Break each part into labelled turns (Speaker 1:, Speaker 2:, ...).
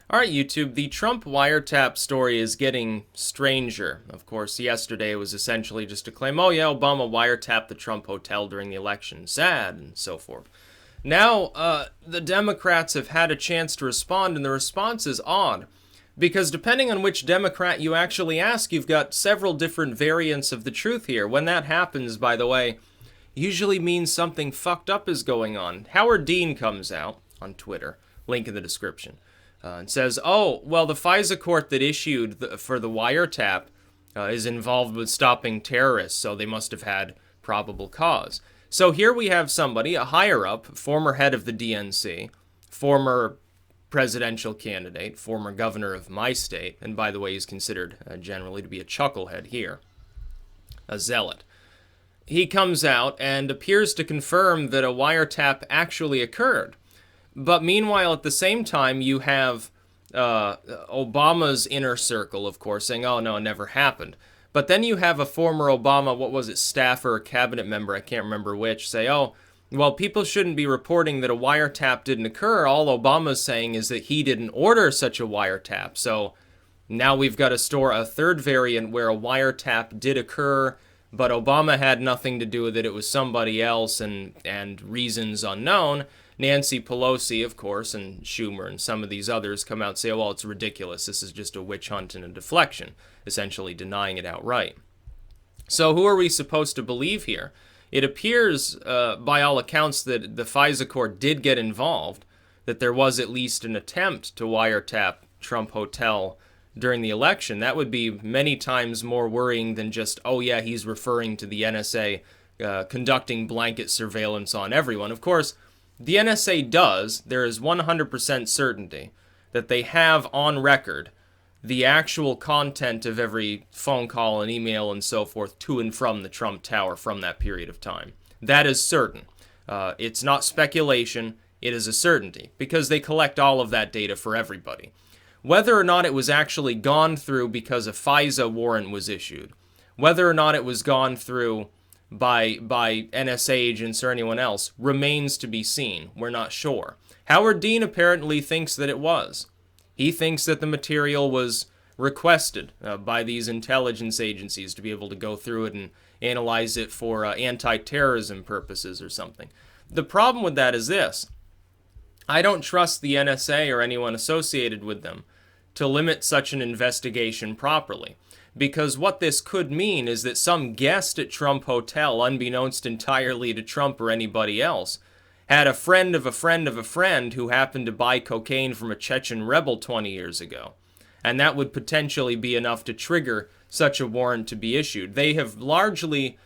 Speaker 1: All right, YouTube, the Trump wiretap story is getting stranger. Of course, yesterday it was essentially just a claim, oh yeah, Obama wiretapped the Trump hotel during the election. Sad, and so forth. Now, the Democrats have had a chance to respond, and the response is odd. Because depending on which Democrat you actually ask, you've got several different variants of the truth here. When that happens, by the way, usually means something fucked up is going on. Howard Dean comes out on Twitter, link in the description, and says, oh, well, the FISA court that issued for the wiretap is involved with stopping terrorists, so they must have had probable cause. So here we have somebody, a higher-up, former head of the DNC, former presidential candidate, former governor of my state, and by the way, he's considered generally to be a chucklehead here, a zealot. He comes out and appears to confirm that a wiretap actually occurred. But meanwhile, at the same time, you have Obama's inner circle, of course, saying, oh, no, it never happened. But then you have a former Obama, what was it, staffer or cabinet member, I can't remember which, say, oh, well, people shouldn't be reporting that a wiretap didn't occur. All Obama's saying is that he didn't order such a wiretap. So now we've got a third variant where a wiretap did occur, but Obama had nothing to do with it. It was somebody else and reasons unknown. Nancy Pelosi, of course, and Schumer and some of these others come out and say, well, it's ridiculous. This is just a witch hunt and a deflection, essentially denying it outright. So who are we supposed to believe here? It appears, by all accounts, that the FISA court did get involved, that there was at least an attempt to wiretap Trump Hotel during the election. That would be many times more worrying than just, oh yeah, he's referring to the NSA conducting blanket surveillance on everyone. Of course, the NSA does. There is 100% certainty that they have on record the actual content of every phone call and email and so forth to and from the Trump Tower from that period of time. That is certain. It's not speculation. It is a certainty because they collect all of that data for everybody. Whether or not it was actually gone through because a FISA warrant was issued, whether or not it was gone through by NSA agents or anyone else remains to be seen. We're not sure. Howard Dean apparently thinks that it was. He thinks that the material was requested by these intelligence agencies to be able to go through it and analyze it for anti-terrorism purposes or something. The problem with that is this. I don't trust the NSA or anyone associated with them to limit such an investigation properly. Because what this could mean is that some guest at Trump Hotel, unbeknownst entirely to Trump or anybody else, had a friend of a friend of a friend who happened to buy cocaine from a Chechen rebel 20 years ago. And that would potentially be enough to trigger such a warrant to be issued. They have largely,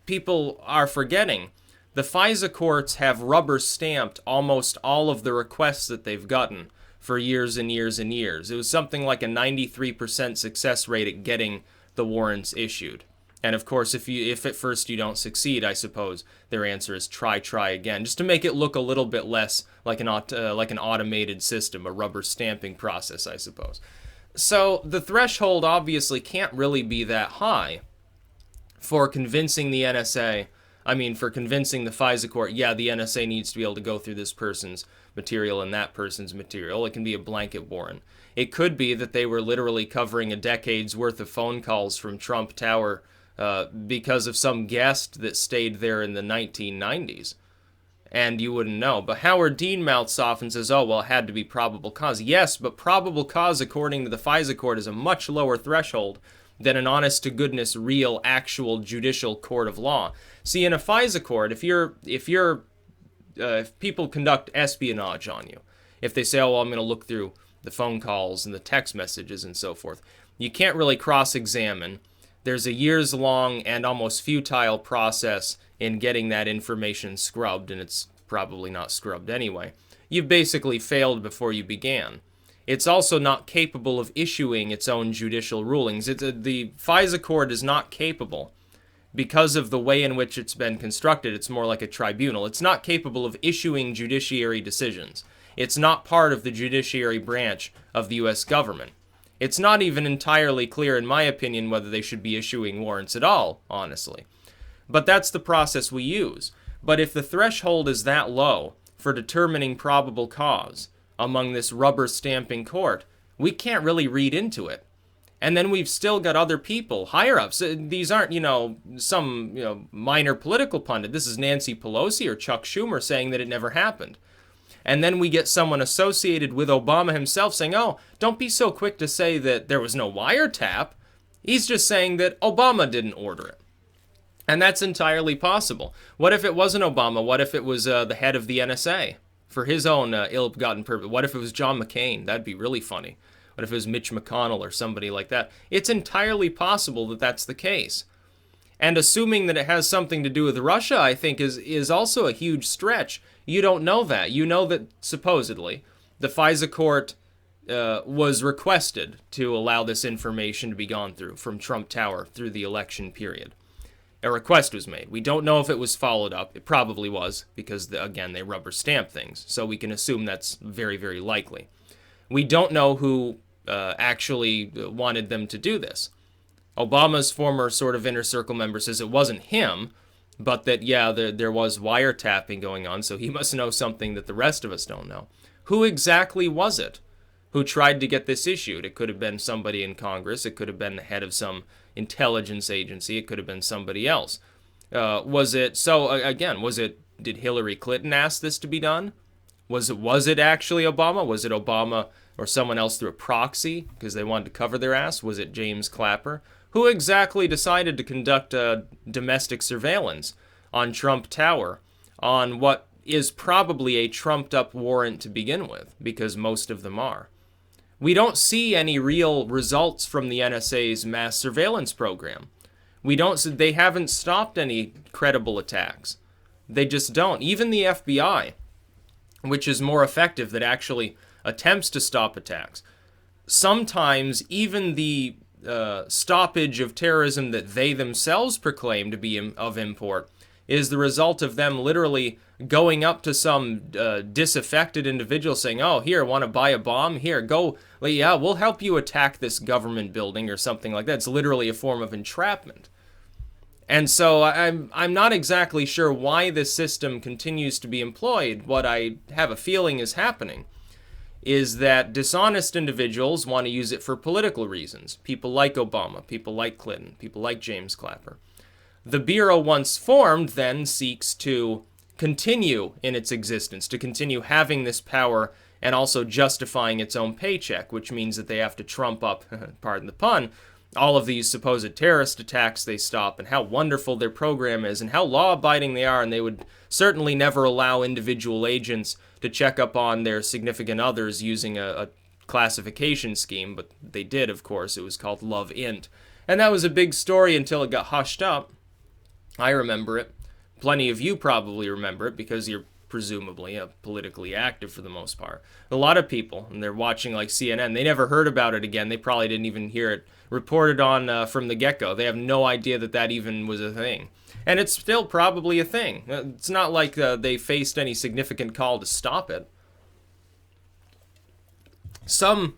Speaker 1: people are forgetting, the FISA courts have rubber stamped almost all of the requests that they've gotten for years and years and years. It was something like a 93% success rate at getting the warrants issued. And of course, if at first you don't succeed, I suppose their answer is try again, just to make it look a little bit less like an automated system, a rubber stamping process, I suppose. So the threshold obviously can't really be that high for convincing the NSA. For convincing the FISA court, yeah, the NSA needs to be able to go through this person's material and that person's material. It can be a blanket warrant. It could be that they were literally covering a decade's worth of phone calls from Trump Tower because of some guest that stayed there in the 1990s. And you wouldn't know. But Howard Dean mouths off and says, oh, well, it had to be probable cause. Yes, but probable cause, according to the FISA court, is a much lower threshold than an honest-to-goodness, real, actual judicial court of law. See, in a FISA court, if people conduct espionage on you, if they say, oh, well, I'm going to look through the phone calls and the text messages and so forth, you can't really cross-examine. There's a years-long and almost futile process in getting that information scrubbed, and it's probably not scrubbed anyway. You've basically failed before you began. It's also not capable of issuing its own judicial rulings. The FISA court is not capable, because of the way in which it's been constructed. It's more like a tribunal. It's not capable of issuing judiciary decisions. It's not part of the judiciary branch of the U.S. government. It's not even entirely clear, in my opinion, whether they should be issuing warrants at all, honestly. But that's the process we use. But if the threshold is that low for determining probable cause, among this rubber stamping court, we can't really read into it. And then we've still got other people, higher ups. These aren't, some, minor political pundit. This is Nancy Pelosi or Chuck Schumer saying that it never happened. And then we get someone associated with Obama himself saying, oh, don't be so quick to say that there was no wiretap. He's just saying that Obama didn't order it. And that's entirely possible. What if it wasn't Obama? What if it was the head of the NSA for his own ill-gotten purpose? What if it was John McCain? That'd be really funny. What if it was Mitch McConnell or somebody like that? It's entirely possible that that's the case. And assuming that it has something to do with Russia, I think, is also a huge stretch. You don't know that. You know that, supposedly, the FISA court was requested to allow this information to be gone through from Trump Tower through the election period. A request was made. We don't know if it was followed up. It probably was, because, again, they rubber stamp things. So we can assume that's very, very likely. We don't know who actually wanted them to do this. Obama's former sort of inner circle member says it wasn't him, but that, yeah, there was wiretapping going on, so he must know something that the rest of us don't know. Who exactly was it who tried to get this issued? It could have been somebody in Congress. It could have been the head of some intelligence agency. It could have been somebody else. Did Hillary Clinton ask this to be done? Was it actually Obama? Was it Obama or someone else through a proxy because they wanted to cover their ass? Was it James Clapper? Who exactly decided to conduct domestic surveillance on Trump Tower on what is probably a trumped-up warrant to begin with, because most of them are? We don't see any real results from the NSA's mass surveillance program. They haven't stopped any credible attacks. They just don't. Even the FBI, which is more effective, that actually attempts to stop attacks. Sometimes even the stoppage of terrorism that they themselves proclaim to be of import is the result of them literally going up to some disaffected individual saying, oh, here, want to buy a bomb? Here, go, yeah, we'll help you attack this government building or something like that. It's literally a form of entrapment. And so I'm not exactly sure why this system continues to be employed. What I have a feeling is happening is that dishonest individuals want to use it for political reasons. People like Obama, people like Clinton, people like James Clapper. The Bureau, once formed, then seeks to continue in its existence, to continue having this power and also justifying its own paycheck, which means that they have to trump up, pardon the pun, all of these supposed terrorist attacks they stop, and how wonderful their program is, and how law-abiding they are, and they would certainly never allow individual agents to check up on their significant others using a classification scheme, but they did, of course. It was called Love Int. And that was a big story until it got hushed up. I remember it. Plenty of you probably remember it because you're presumably politically active for the most part. A lot of people, and they're watching like CNN, they never heard about it again. They probably didn't even hear it reported on from the get-go. They have no idea that that even was a thing. And it's still probably a thing. It's not like they faced any significant call to stop it. Some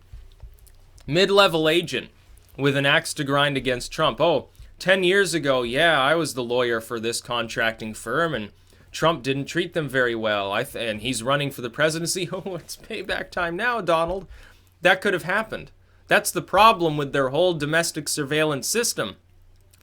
Speaker 1: mid-level agent with an axe to grind against Trump. Oh, 10 years ago, yeah, I was the lawyer for this contracting firm, and Trump didn't treat them very well, and he's running for the presidency. Oh, it's payback time now, Donald. That could have happened. That's the problem with their whole domestic surveillance system.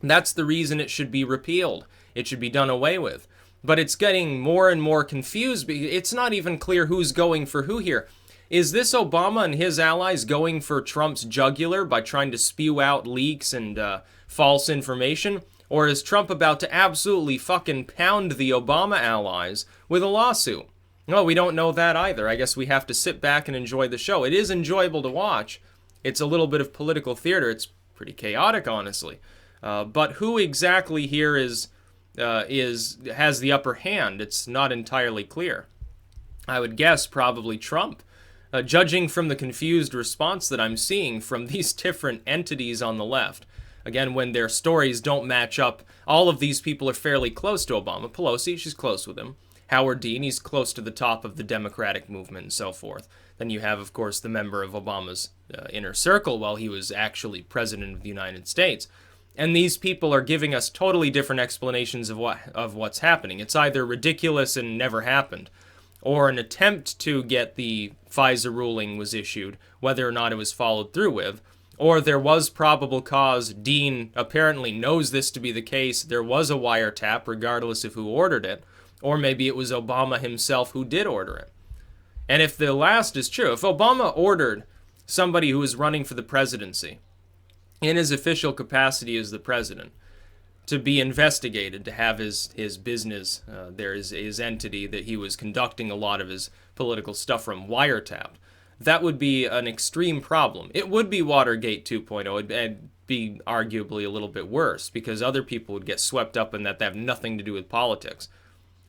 Speaker 1: That's the reason it should be repealed. It should be done away with. But it's getting more and more confused. It's not even clear who's going for who here. Is this Obama and his allies going for Trump's jugular by trying to spew out leaks and false information? Or is Trump about to absolutely fucking pound the Obama allies with a lawsuit? No, we don't know that either. I guess we have to sit back and enjoy the show. It is enjoyable to watch. It's a little bit of political theater. It's pretty chaotic, honestly. But who exactly here has the upper hand? It's not entirely clear. I would guess probably Trump. Judging from the confused response that I'm seeing from these different entities on the left. Again, when their stories don't match up, all of these people are fairly close to Obama. Pelosi, she's close with him. Howard Dean, he's close to the top of the Democratic movement and so forth. Then you have, of course, the member of Obama's inner circle while he was actually president of the United States. And these people are giving us totally different explanations of what's happening. It's either ridiculous and never happened, or an attempt to get the FISA ruling was issued, whether or not it was followed through with, or there was probable cause, Dean apparently knows this to be the case, there was a wiretap regardless of who ordered it, or maybe it was Obama himself who did order it. And if the last is true, if Obama ordered somebody who was running for the presidency, in his official capacity as the president, to be investigated, to have his business, his entity that he was conducting a lot of his political stuff from wiretapped, that would be an extreme problem. It would be Watergate 2.0. It'd be arguably a little bit worse, because other people would get swept up in that have nothing to do with politics.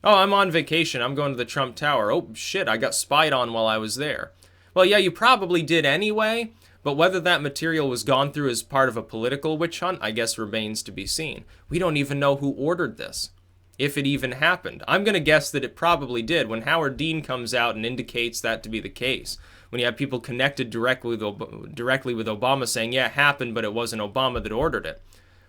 Speaker 1: Oh, I'm on vacation. I'm going to the Trump Tower. Oh, shit, I got spied on while I was there. Well, yeah, you probably did anyway, but whether that material was gone through as part of a political witch hunt, I guess remains to be seen. We don't even know who ordered this, if it even happened. I'm going to guess that it probably did. When Howard Dean comes out and indicates that to be the case, when you have people connected directly with Obama saying, yeah, it happened, but it wasn't Obama that ordered it.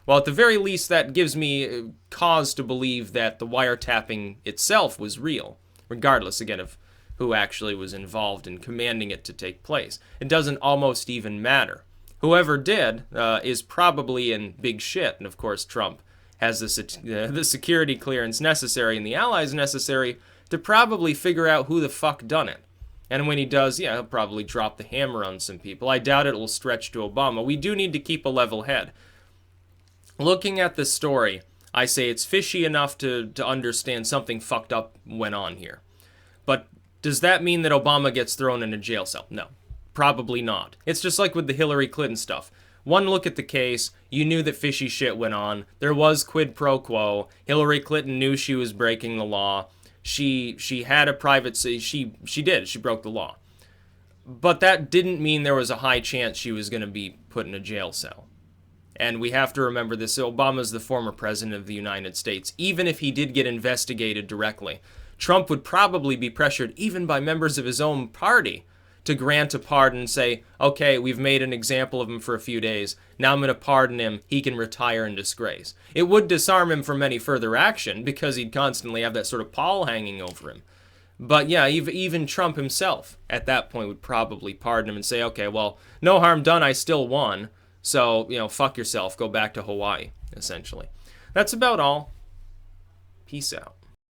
Speaker 1: Well, at the very least, that gives me cause to believe that the wiretapping itself was real, regardless, again, of who actually was involved in commanding it to take place. It doesn't almost even matter. Whoever did is probably in big shit, and of course Trump has the security clearance necessary and the allies necessary to probably figure out who the fuck done it. And when he does, yeah, he'll probably drop the hammer on some people. I doubt it will stretch to Obama. We do need to keep a level head. Looking at this story, I say it's fishy enough to understand something fucked up went on here. But does that mean that Obama gets thrown in a jail cell? No, probably not. It's just like with the Hillary Clinton stuff. One look at the case, you knew that fishy shit went on. There was quid pro quo. Hillary Clinton knew she was breaking the law. She had a private... She broke the law. But that didn't mean there was a high chance she was going to be put in a jail cell. And we have to remember this. Obama's the former president of the United States. Even if he did get investigated directly, Trump would probably be pressured, even by members of his own party, to grant a pardon and say, okay, we've made an example of him for a few days. Now I'm going to pardon him. He can retire in disgrace. It would disarm him from any further action because he'd constantly have that sort of pall hanging over him. But yeah, even Trump himself at that point would probably pardon him and say, okay, well, no harm done. I still won. So, fuck yourself. Go back to Hawaii, essentially. That's about all. Peace out.